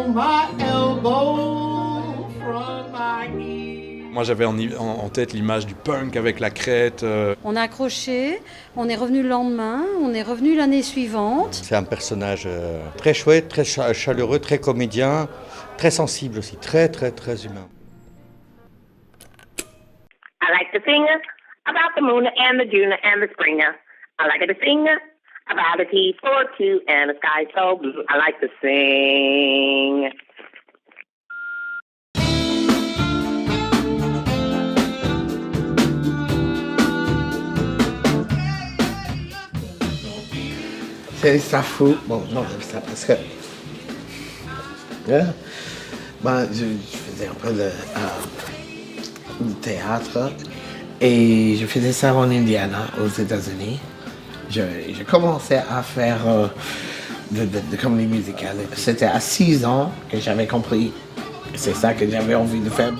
on my elbow from my knee. Moi j'avais en tête l'image du punk avec la crête. On a accroché, on est revenu le lendemain, on est revenu l'année suivante. C'est un personnage très chouette, très chaleureux, très comédien, très sensible aussi, très humain. I like to sing about the moon and the June and the spring. I like to sing about a tea for two and a sky so blue. I like to sing. C'est ça fou. Bon, non, ça parce que. Je faisais un peu de théâtre et je faisais ça en Indiana, aux États-Unis. Je commençais à faire de comédie musicale. C'était à 6 ans que j'avais compris que c'est ça que j'avais envie de faire.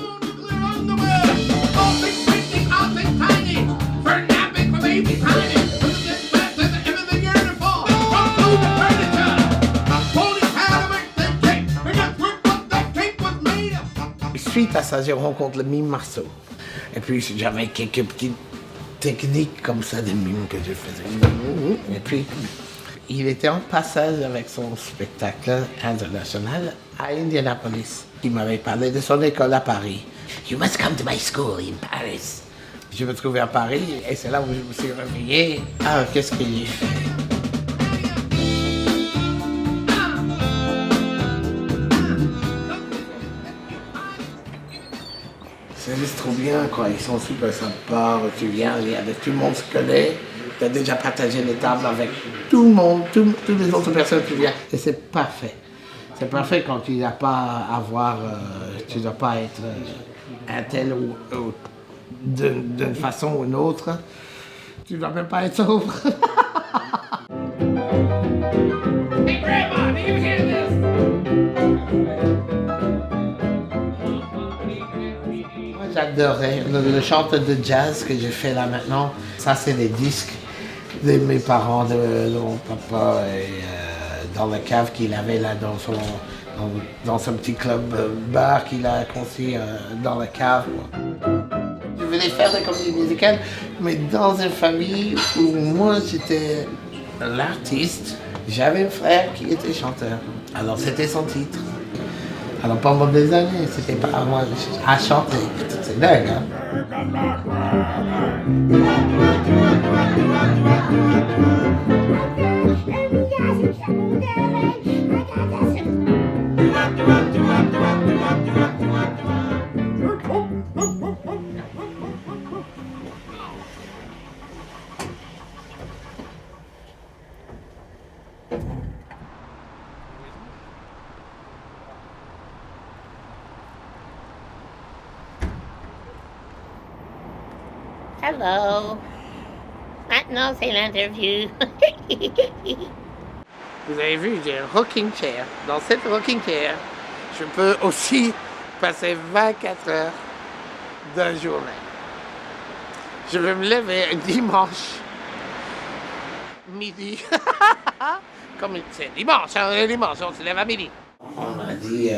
Suite à ça, j'ai rencontré le mime Marceau. Et puis j'avais quelques petites techniques comme ça de mime que je faisais. Et puis il était en passage avec son spectacle international à Indianapolis. Il m'avait parlé de son école à Paris. You must come to my school in Paris. Je me trouvais à Paris et c'est là où je me suis réveillé. Ah, qu'est-ce que j'ai fait? C'est juste trop bien, quoi. Ils sont super sympas. Tu viens, tout le monde se connaît. Tu as déjà partagé les tables avec tout le monde, toutes les autres personnes qui viennent. Et c'est parfait. C'est parfait quand tu n'as pas à avoir, tu ne dois pas être un tel ou d'une façon ou une autre. Tu ne dois même pas être sobre. Hey Grandma, do you hear this? J'adorais le chanteur de jazz que je fais là maintenant. Ça, c'est des disques de mes parents, de mon papa, et dans la cave qu'il avait là dans son petit club bar qu'il a construit dans la cave. Je voulais faire des comédies musicales, mais dans une famille où moi j'étais l'artiste. J'avais un frère qui était chanteur. Alors c'était son titre. Alors pendant des années, c'était pas à moi à chanter. C'est dingue, hein? Hello. Maintenant, c'est l'interview. Vous avez vu, j'ai un rocking chair. Dans cette rocking chair, je peux aussi passer 24 heures d'une journée. Je vais me lever un dimanche midi. Comme c'est dimanche, hein, dimanche, on se lève à midi. On m'a dit,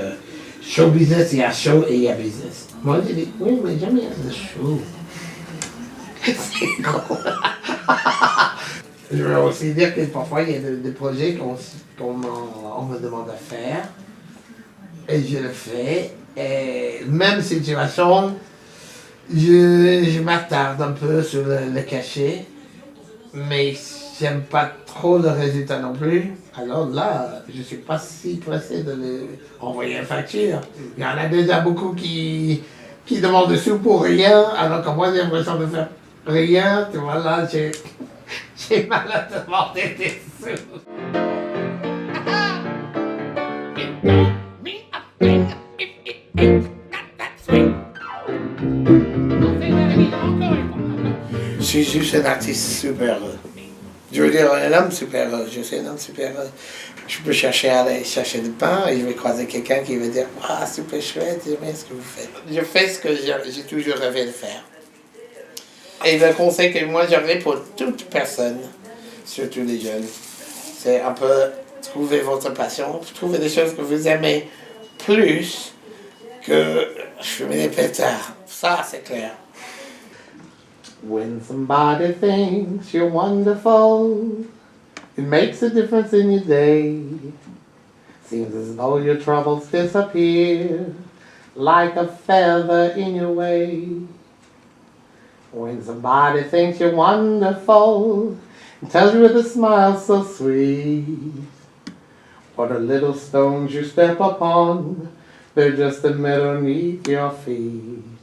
show business, il y a show et il y a business. Moi, j'ai dit, oui, mais jamais il y a de show. C'est drôle. Je veux aussi dire que parfois il y a des projets qu'on me demande à faire et je le fais. Et même situation, je m'attarde un peu sur le cachet, mais j'aime pas trop le résultat non plus. Alors là, je suis pas si pressé de envoyer une facture. Il y en a déjà beaucoup qui demandent des sous pour rien, alors que moi j'ai l'impression de faire rien. Tu vois là, j'ai mal à demander des sous. Je suis juste un artiste super heureux. Je veux dire, un homme super heureux. Je suis un homme super heureux. Je peux aller chercher du pain et je vais croiser quelqu'un qui va dire « Ah, super chouette, j'aime bien ce que vous faites. » Je fais ce que j'ai toujours rêvé de faire. Et le conseil que moi j'aurais pour toute personne, surtout les jeunes, c'est un peu trouver votre passion, trouver des choses que vous aimez plus que fumer des pétards. Ça, c'est clair. When somebody thinks you're wonderful, it makes a difference in your day. Seems as though your troubles disappear like a feather in your way. When somebody thinks you're wonderful and tells you with a smile so sweet, what the little stones you step upon, they're just a meadow beneath your feet.